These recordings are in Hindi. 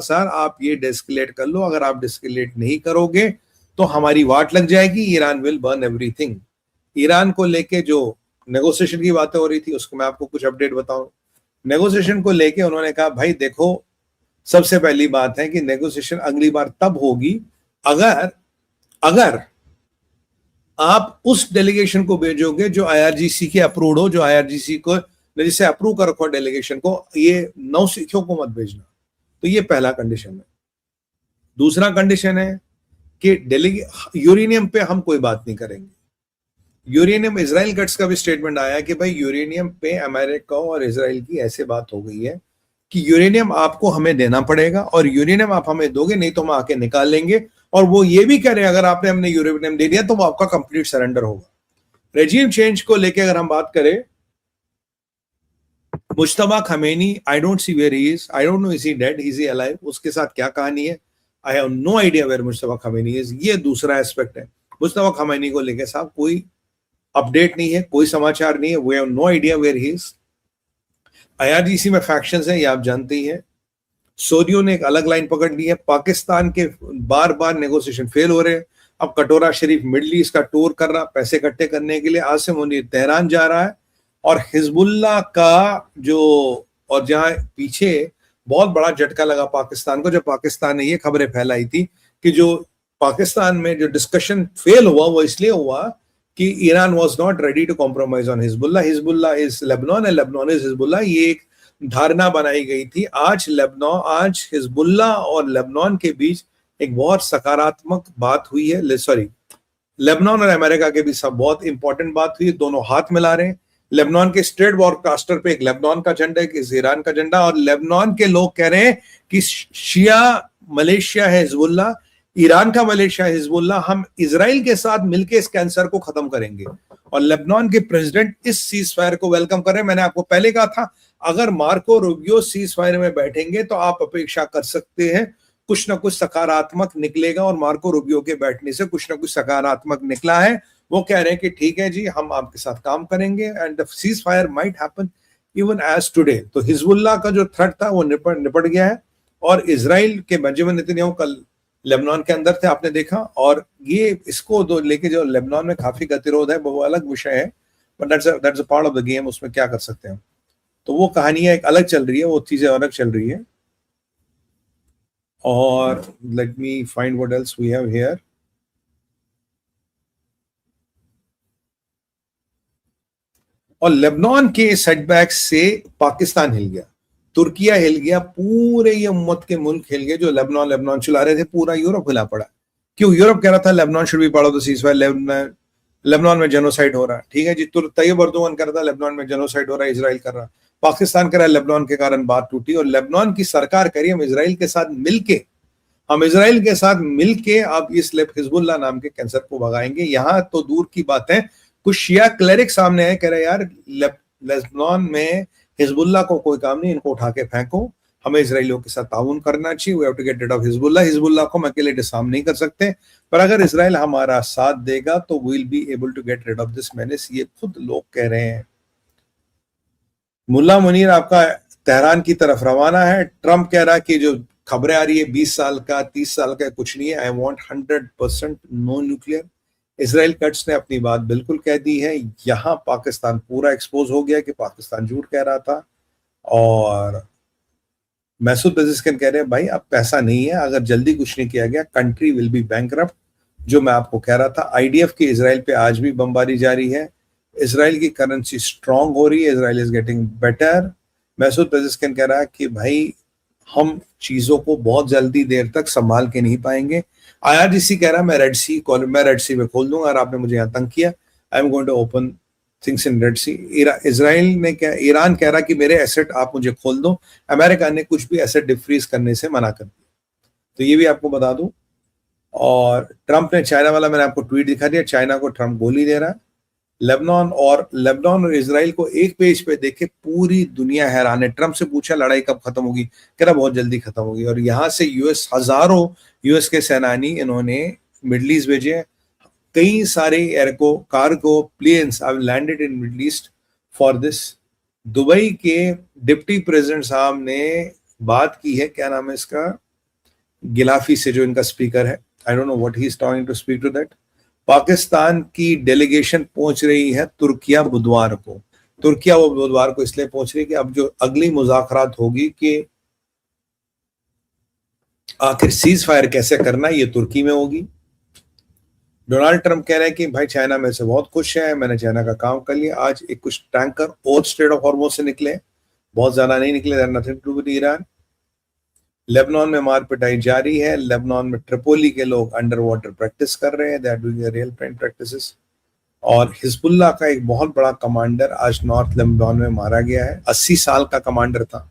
सर आप ये डिस्कलेट कर लो, अगर आप डिस्कलेट नहीं करोगे तो हमारी वाट लग जाएगी, Iran will burn everything. Iran को लेके जो नेगोशिएशन की बातें हो रही थी उसको मैं आपको कुछ अपडेट बताऊं। नेगोशिएशन को लेके उन्होंने कहा भाई देखो, सबसे पहली बात है कि नेगोशिएशन अगली बार तब होगी अगर अगर आप उस डेलीगेशन को भेजोगे जो आईआरजीसी के अप्रूव्ड हो, जो आईआरजीसी को जिसे अप्रूव कर रखो डेलीगेशन को, ये नौसिखियों को मत भेजना। तो ये पहला कंडीशन है। दूसरा कंडीशन है कि यूरेनियम पे हम कोई बात नहीं करेंगे। यूरेनियम, इजराइल गट्स का भी स्टेटमेंट आया कि भाई यूरेनियम पे अमेरिका और इजराइल की ऐसे बात हो गई है कि यूरेनियम आपको हमें देना पड़ेगा और यूरेनियम आप हमें दोगे नहीं तो हम आके निकाल लेंगे। और वो ये भी कह रहे हैं अगर आपने हमने यूरेनियम दे दिया तो वो आपका कंप्लीट सरेंडर होगा। रेजिम चेंज को लेकर अगर हम बात करें, Mojtaba Khamenei, I don't see where he is, I don't know is he dead, is he alive, उसके साथ क्या कहानी है, I have no idea where Mojtaba Khamenei is. ये दूसरा एस्पेक्ट है। मुश्तबा खमेनी को लेकर साहब कोई अपडेट नहीं है, कोई समाचार नहीं है, we have no idea where he is. IRGC में फैक्शंस हैं, ये आप जानते ही हैं। सऊदियों ने एक अलग लाइन पकड़ ली है। पाकिस्तान के बार बार नेगोशिएशन फेल हो रहे हैं। अब कटोरा शरीफ मिडल ईस्ट का टूर कर रहा, पैसे इकट्ठे करने के लिए आसिम मुनीर तेहरान जा रहा है। और हिजबुल्लाह का जो, और जहां पीछे बहुत बड़ा झटका लगा पाकिस्तान को, जब पाकिस्तान ने ये खबरें फैलाई थी कि जो पाकिस्तान में जो डिस्कशन फेल हुआ वो इसलिए हुआ कि Iran was not ready to compromise on Hezbollah, Hezbollah is Lebanon and Lebanon is Hezbollah. ये एक धारणा बनाई गई थी। आज हिजबुल्लाह और लेबनान के बीच एक बहुत सकारात्मक बात हुई है। सॉरी, लेबनान और अमेरिका के बीच सब बहुत इंपॉर्टेंट बात हुई है। दोनों हाथ मिला रहे हैं। लेबनान के स्टेट ब्रॉडकास्टर पे एक लेबनान का झंडा, एक ईरान का झंडा, और लेबनान के लोग कह रहे हैं कि शिया मलेशिया है हिजबुल्लाह, ईरान का मलेशिया हिजबुल्लाह, हम इजराइल के साथ मिलकर इस कैंसर को खत्म करेंगे। और लेबनान के प्रेसिडेंट इस सीज फायर को वेलकम कर रहे हैं। मैंने आपको पहले कहा था अगर मार्को रूबियो सीज फायर में बैठेंगे तो आप अपेक्षा कर सकते हैं कुछ ना कुछ सकारात्मक निकलेगा, और मार्को रूबियो के बैठने से कुछ ना कुछ सकारात्मक निकला है। वो कह रहे हैं कि ठीक है जी, हम आपके साथ काम करेंगे and the ceasefire might happen even as today. तो हिजबुल्लाह का जो थ्रेट था वो निपट गया है। और इजराइल के बेंजामिन नेतन्याहू कल लेबनान के अंदर थे, आपने देखा। और ये इसको लेके जो लेबनान में काफी गतिरोध है वो अलग विषय है, but that's a part of the game, उसमें क्या कर सकते हैं। तो वो कहानियां एक अलग चल रही है, वो चीजें अलग चल रही है। और let me find what else we have here. और लेबनान के सेटबैक्स से पाकिस्तान हिल गया, तुर्किया हिल गया, पूरे ये उम्मत के मुल्क हिल गए जो लेबनान चला रहे थे। पूरा यूरोप हिला पड़ा। क्यों? यूरोप कह रहा था Lebanon should be part of the ceasefire, Lebanon में जेनोसाइड हो रहा है। ठीक है जी, तैयब अर्दोगन कर रहा था लेबनान में जेनोसाइड हो रहा है, इजराइल कर रहा। पाकिस्तान कह रहा है लेबनान के कारण बात टूटी, और लेबनान की सरकार कह रही है हम इजराइल के साथ मिलके अब इस हिजबुल्लाह नाम के कैंसर को भगाएंगे। यहां तो दूर की बात है, कुछ शिया क्लेरिक सामने आए, कह रहे यार लेबनान में हिजबुल्लाह को कोई काम नहीं, इनको उठा के फेंको, हमें इजराइलियों के साथ ताउन करना चाहिए। We have to get rid of Hezbollah को हम अकेले डिसआर्म नहीं कर सकते, पर अगर इजराइल हमारा साथ देगा तो we will be able to get rid of this menace. ये खुद लोग कह रहे हैं। मुल्ला मुनीर आपका तेहरान की तरफ रवाना है। ट्रंप कह रहा है कि जो खबरें आ रही है 20 साल का 30 साल का कुछ नहीं है, I want 100% no nuclear. Israel Katz ने अपनी बात बिल्कुल कह दी है। यहां पाकिस्तान पूरा एक्सपोज हो गया कि पाकिस्तान झूठ कह रहा था। और मैसूद पेजेस्किन कह रहे हैं भाई अब पैसा नहीं है, अगर जल्दी कुछ नहीं किया गया कंट्री विल बी बैंकरप्ट। जो मैं आपको कह रहा था, आईडीएफ की इजराइल पे आज भी बमबारी जारी है। इजराइल की करेंसी स्ट्रांग हो रही है, इजराइल इज गेटिंग बेटर। मैसूद पेजेस्किन कह रहा है कि भाई हम चीजों को बहुत जल्दी देर तक संभाल के नहीं पाएंगे। आईआरजीसी कह रहा है मैं रेड सी में खोल दूंगा, अगर आपने मुझे यहाँ तंग किया I am going to open things in Red Sea. Iran कह रहा कि मेरे एसेट आप मुझे खोल दो। अमेरिका ने कुछ भी एसेट डिफ्रीज करने से मना कर दिया, तो ये भी आपको बता दूं। और ट्रंप ने चाइना वाला मैंने आपको ट्वीट दिखा दिया, चाइना को ट्रंप गोली दे रहा है। लेबनान और इजराइल को एक पेज पे देखे पूरी दुनिया हैरान है। ट्रंप से पूछा लड़ाई कब खत्म होगी, कह रहा बहुत जल्दी खत्म होगी। और यहां से हजारों यूएस के सेनानी इन्होंने मिडल ईस्ट भेजे। कई सारे cargo planes have landed in Middle East for this. Dubai के डिप्टी प्रेसिडेंट साहब ने बात की है, क्या नाम है इसका, गिलाफी से जो इनका स्पीकर है, I don't know what he is trying to speak to that. Pakistan की डेलीगेशन पहुंच रही है तुर्किया बुधवार को। तुर्किया वो बुधवार को इसलिए पहुंच रही है कि अब जो अगली मुज़ाकरात होगी कि आखिर सीज फायर कैसे करना है, ये तुर्की में होगी। डोनाल्ड ट्रंप कह रहे हैं कि भाई चाइना में से बहुत खुश है, मैंने चाइना का काम कर लिया। आज एक कुछ टैंकर और स्ट्रेट ऑफ हॉर्मुज़ से निकले, बहुत ज्यादा नहीं निकले, nothing to do with Iran. Lebanon में मार पिटाई जारी है। लेबनान में ट्रिपोली के लोग अंडर वाटर प्रैक्टिस कर रहे हैं, they are doing real train practices. और हिजबुल्लाह का एक बहुत बड़ा कमांडर आज नॉर्थ लेबनान में मारा गया है। 80 साल का कमांडर था,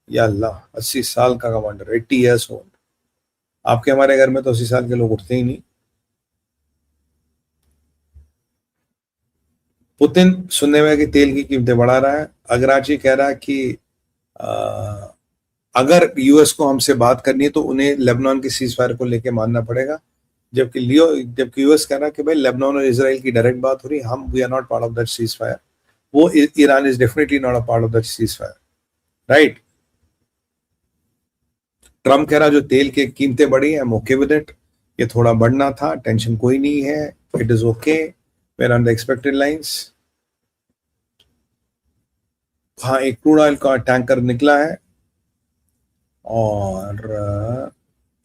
या अल्लाह, 80 साल का कमांडर, 80 ईयर्स ओल्ड। आपके हमारे घर में तो 80 साल के लोग उठते ही नहीं। पुतिन सुनने में कि तेल की कीमतें बढ़ा रहा है। अगराची कह रहा है कि अगर यूएस को हमसे बात करनी है तो उन्हें लेबनान की सीज फायर को लेके मानना पड़ेगा, जबकि यूएस कह रहा है कि भाई लेबनान और इजराइल की डायरेक्ट बात हो रही है, हम we are not part of that ceasefire. वो Iran is definitely not a part of that ceasefire, right. Trump कह रहा जो तेल की कीमतें बढ़ी है, ओके विद इट, ये थोड़ा बढ़ना था, टेंशन कोई नहीं है, it is okay, we're on the expected lines. हाँ, एक क्रूड ऑयल का टैंकर निकला है और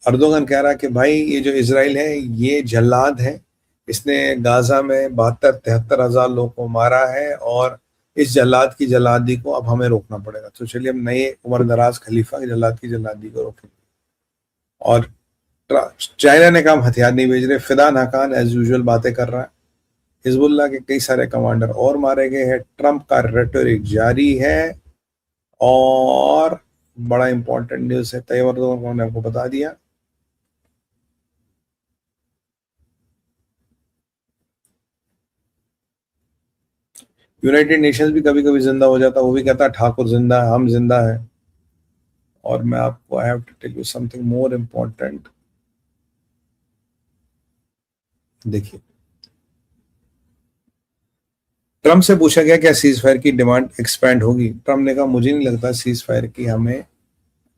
अर्दोगन कह रहा है कि भाई ये जो इजराइल है ये जल्लाद है, इसने गाजा में 72-73 हजार लोगों को मारा है और इस जल्लाद की जल्लादी को अब हमें रोकना पड़ेगा। तो चलिए हम नए उमर दराज खलीफा के जल्लाद की जल्लादी को रोकेंगे। और चाइना ने कहा हथियार नहीं भेज रहे। फिदान हकान एज यूजुअल बातें कर रहा है। हिजबुल्लाह के कई सारे कमांडर और मारे गए हैं। ट्रंप का रेटोरिक जारी है। और बड़ा इंपॉर्टेंट न्यूज है, तैयब अर्दोगन को मैंने आपको बता दिया। यूनाइटेड नेशंस भी कभी कभी जिंदा हो जाता, वो भी कहता है ठाकुर जिंदा है, हम जिंदा है। और मैं आपको I have to tell you something more important. देखिए, ट्रम्प से पूछा गया क्या सीज फायर की डिमांड एक्सपैंड होगी। ट्रम्प ने कहा मुझे नहीं लगता सीज फायर की हमें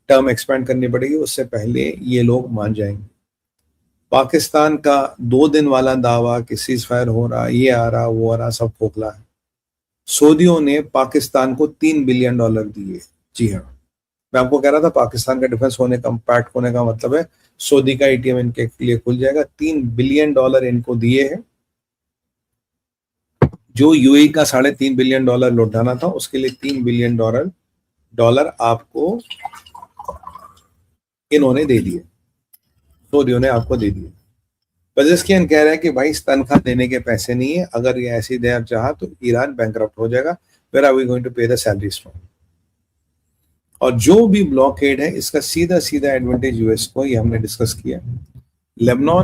टर्म एक्सपैंड करनी पड़ेगी, उससे पहले ये लोग मान जाएंगे। पाकिस्तान का 2 दिन वाला दावा कि सीज फायर हो रहा, ये आ रहा, वो आ रहा, सब खोखला है। सऊदियों ने पाकिस्तान को $3 बिलियन दिए। जी हाँ, मैं आपको कह रहा था पाकिस्तान का डिफेंस होने का, पैक्ट होने का मतलब है सऊदी का एटीएम इनके लिए खुल जाएगा। $3 बिलियन इनको दिए हैं। जो यूएई का $3.5 बिलियन लौटाना था, उसके लिए $3 बिलियन आपको इन्होंने दे दिए, सऊदियों ने आपको दे दिए। पजेस्कियन कह रहे हैं कि भाई तनख्वाह देने के पैसे नहीं है, अगर ये ऐसी देर चाहा तो ईरान बैंकरप्ट हो जाएगा। Where are we going to pay the salaries from. और जो भी ब्लॉकेड है इसका सीधा सीधा एडवांटेज यूएस को, ये हमने डिस्कस किया। लेबनान